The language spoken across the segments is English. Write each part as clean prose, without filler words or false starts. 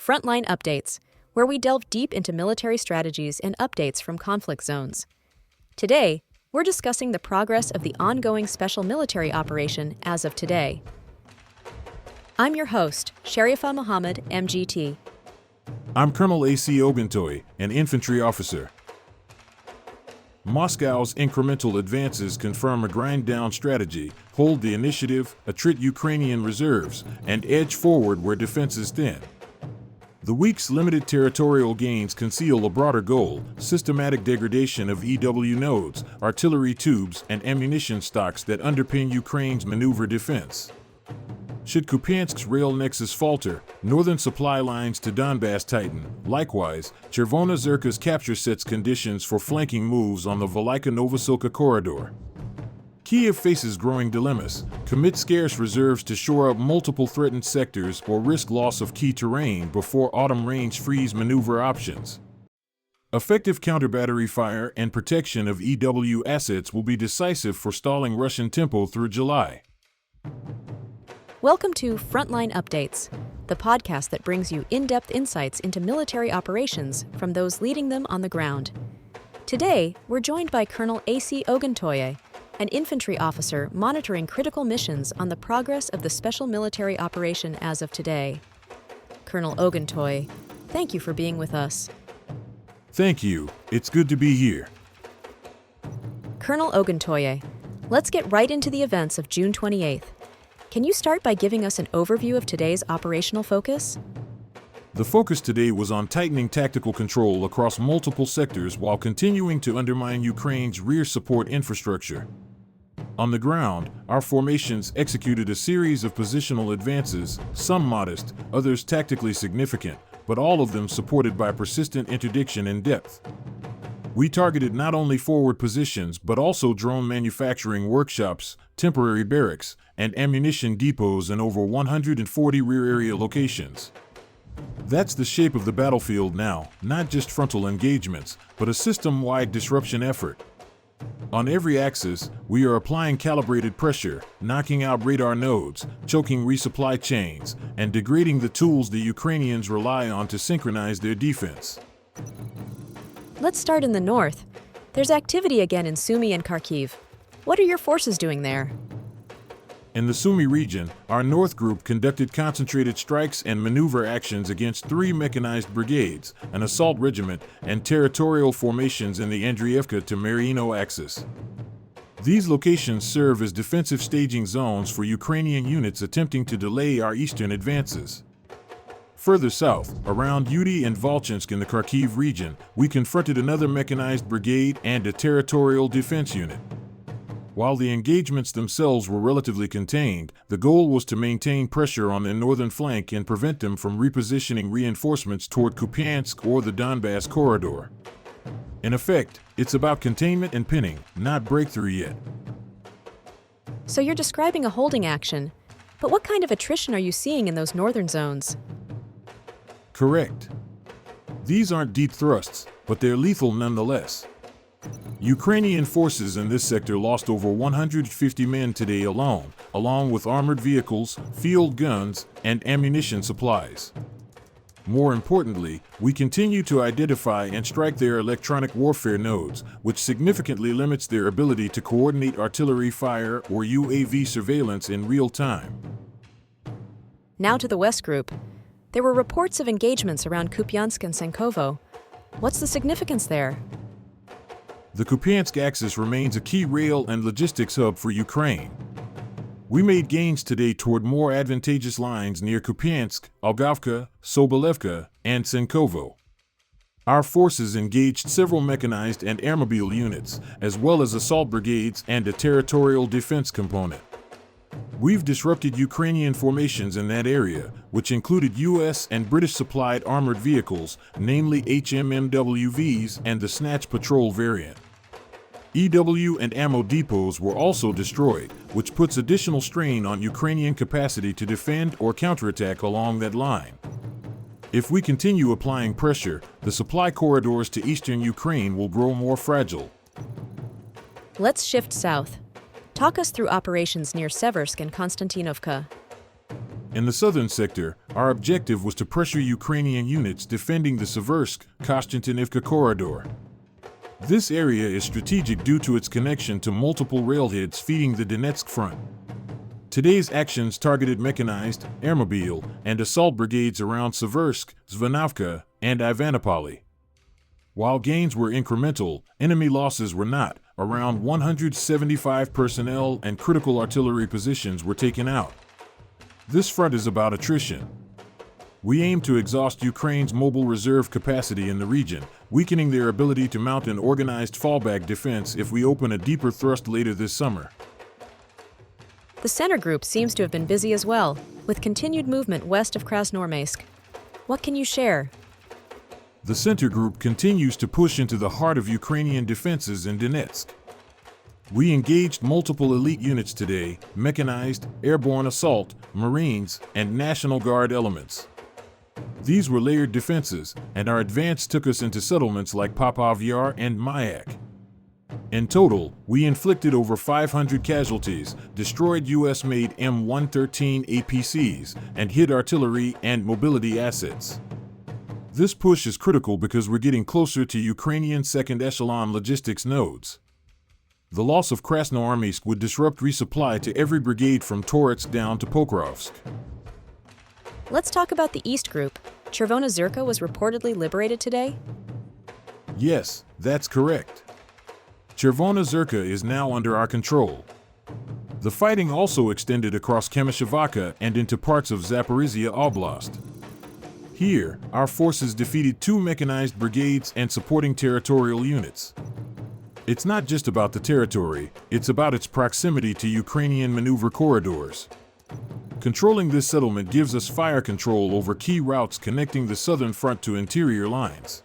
Frontline Updates, where we delve deep into military strategies and updates from conflict zones. Today, we're discussing the progress of the ongoing special military operation as of today. I'm your host, Sharifa Mohammed, MGT. I'm Colonel A.C. Oguntoye, an infantry officer. Moscow's incremental advances confirm a grind-down strategy, hold the initiative, attrit Ukrainian reserves, and edge forward where defense is thin. The week's limited territorial gains conceal a broader goal: systematic degradation of EW nodes, artillery tubes, and ammunition stocks that underpin Ukraine's maneuver defense. Should Kupiansk's rail nexus falter, northern supply lines to Donbass tighten. Likewise, Chervona Zirka's capture sets conditions for flanking moves on the Velika-Novosilka corridor. Kyiv faces growing dilemmas: commit scarce reserves to shore up multiple threatened sectors or risk loss of key terrain before autumn range freeze maneuver options. Effective counter-battery fire and protection of EW assets will be decisive for stalling Russian tempo through July. Welcome to Frontline Updates, the podcast that brings you in-depth insights into military operations from those leading them on the ground. Today, we're joined by Colonel A.C. Oguntoye, an infantry officer monitoring critical missions on the progress of the special military operation as of today. Colonel Oguntoye, thank you for being with us. Thank you. It's good to be here. Colonel Oguntoye, let's get right into the events of June 28th. Can you start by giving us an overview of today's operational focus? The focus today was on tightening tactical control across multiple sectors while continuing to undermine Ukraine's rear support infrastructure. On the ground, our formations executed a series of positional advances, some modest, others tactically significant, but all of them supported by persistent interdiction in depth. We targeted not only forward positions but also drone manufacturing workshops, temporary barracks, and ammunition depots in over 140 rear area locations. That's the shape of the battlefield now, not just frontal engagements, but a system-wide disruption effort. On every axis, we are applying calibrated pressure, knocking out radar nodes, choking resupply chains, and degrading the tools the Ukrainians rely on to synchronize their defense. Let's start in the north. There's activity again in Sumy and Kharkiv. What are your forces doing there? In the Sumy region, our North Group conducted concentrated strikes and maneuver actions against 3 mechanized brigades, an assault regiment, and territorial formations in the Andriivka to Marino axis. These locations serve as defensive staging zones for Ukrainian units attempting to delay our eastern advances. Further south, around Udy and Volchansk in the Kharkiv region, we confronted another mechanized brigade and a territorial defense unit. While the engagements themselves were relatively contained, the goal was to maintain pressure on their northern flank and prevent them from repositioning reinforcements toward Kupiansk or the Donbass corridor. In effect, it's about containment and pinning, not breakthrough yet. So you're describing a holding action, but what kind of attrition are you seeing in those northern zones? Correct. These aren't deep thrusts, but they're lethal nonetheless. Ukrainian forces in this sector lost over 150 men today alone, along with armored vehicles, field guns, and ammunition supplies. More importantly, we continue to identify and strike their electronic warfare nodes, which significantly limits their ability to coordinate artillery fire or UAV surveillance in real time. Now to the West Group. There were reports of engagements around Kupiansk and Sankovo. What's the significance there? The Kupiansk axis remains a key rail and logistics hub for Ukraine. We made gains today toward more advantageous lines near Kupiansk, Algavka, Sobolevka, and Sankovo. Our forces engaged several mechanized and airmobile units, as well as assault brigades and a territorial defense component. We've disrupted Ukrainian formations in that area, which included U.S. and British-supplied armored vehicles, namely HMMWVs and the Snatch Patrol variant. EW and ammo depots were also destroyed, which puts additional strain on Ukrainian capacity to defend or counterattack along that line. If we continue applying pressure, the supply corridors to eastern Ukraine will grow more fragile. Let's shift south. Talk us through operations near Seversk and Konstantinovka. In the southern sector, our objective was to pressure Ukrainian units defending the Seversk-Kostantinivka corridor. This area is strategic due to its connection to multiple railheads feeding the Donetsk front. Today's actions targeted mechanized, airmobile, and assault brigades around Seversk, Zvanovka, and Ivanopoli. While gains were incremental, enemy losses were not. Around 175 personnel and critical artillery positions were taken out. This front is about attrition. We aim to exhaust Ukraine's mobile reserve capacity in the region, weakening their ability to mount an organized fallback defense if we open a deeper thrust later this summer. The center group seems to have been busy as well, with continued movement west of Krasnoarmeysk. What can you share? The center group continues to push into the heart of Ukrainian defenses in Donetsk. We engaged multiple elite units today, mechanized, airborne assault, Marines, and National Guard elements. These were layered defenses, and our advance took us into settlements like Popov Yar and Mayak. In total, we inflicted over 500 casualties, destroyed US-made M113 APCs, and hit artillery and mobility assets. This push is critical because we're getting closer to Ukrainian second-echelon logistics nodes. The loss of Krasnoarmeysk would disrupt resupply to every brigade from Toretsk down to Pokrovsk. Let's talk about the East Group. Chervona Zirka was reportedly liberated today? Yes, that's correct. Chervona Zirka is now under our control. The fighting also extended across Kamyshevaka and into parts of Zaporizhia Oblast. Here, our forces defeated 2 mechanized brigades and supporting territorial units. It's not just about the territory, it's about its proximity to Ukrainian maneuver corridors. Controlling this settlement gives us fire control over key routes connecting the southern front to interior lines.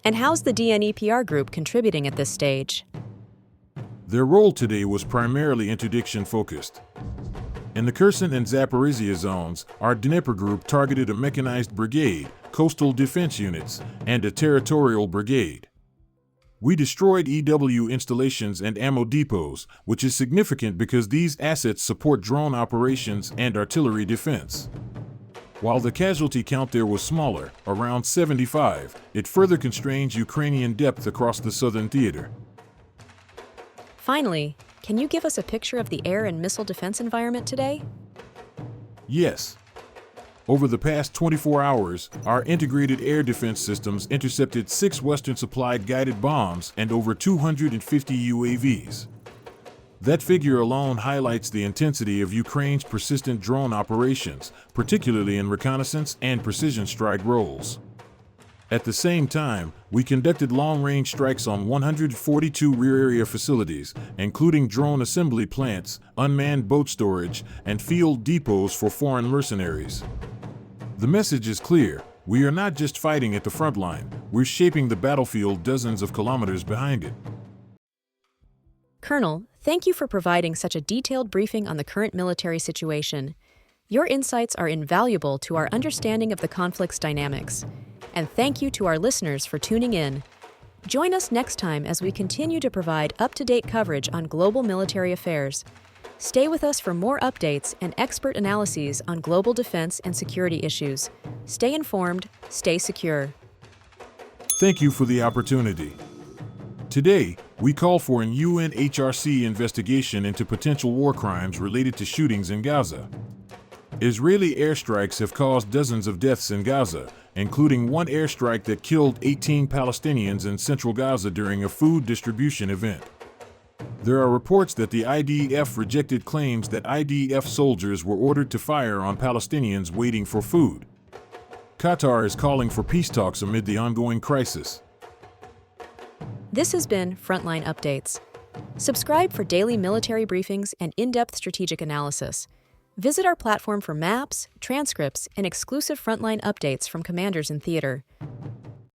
And how's the DNEPR group contributing at this stage? Their role today was primarily interdiction-focused. In the Kherson and Zaporizhia zones, our Dnipro group targeted a mechanized brigade, coastal defense units, and a territorial brigade. We destroyed EW installations and ammo depots, which is significant because these assets support drone operations and artillery defense. While the casualty count there was smaller, around 75, it further constrains Ukrainian depth across the southern theater. Finally, can you give us a picture of the air and missile defense environment today? Yes. Over the past 24 hours, our integrated air defense systems intercepted 6 Western-supplied guided bombs and over 250 UAVs. That figure alone highlights the intensity of Ukraine's persistent drone operations, particularly in reconnaissance and precision strike roles. At the same time, we conducted long-range strikes on 142 rear-area facilities, including drone assembly plants, unmanned boat storage, and field depots for foreign mercenaries. The message is clear. We are not just fighting at the front line, we're shaping the battlefield dozens of kilometers behind it. Colonel, thank you for providing such a detailed briefing on the current military situation. Your insights are invaluable to our understanding of the conflict's dynamics. And thank you to our listeners for tuning in. Join us next time as we continue to provide up-to-date coverage on global military affairs. Stay with us for more updates and expert analyses on global defense and security issues. Stay informed, stay secure. Thank you for the opportunity. Today, we call for an UNHRC investigation into potential war crimes related to shootings in Gaza. Israeli airstrikes have caused dozens of deaths in Gaza, including one airstrike that killed 18 Palestinians in central Gaza during a food distribution event. There are reports that the IDF rejected claims that IDF soldiers were ordered to fire on Palestinians waiting for food. Qatar is calling for peace talks amid the ongoing crisis. This has been Frontline Updates. Subscribe for daily military briefings and in-depth strategic analysis. Visit our platform for maps, transcripts, and exclusive Frontline updates from commanders in theater.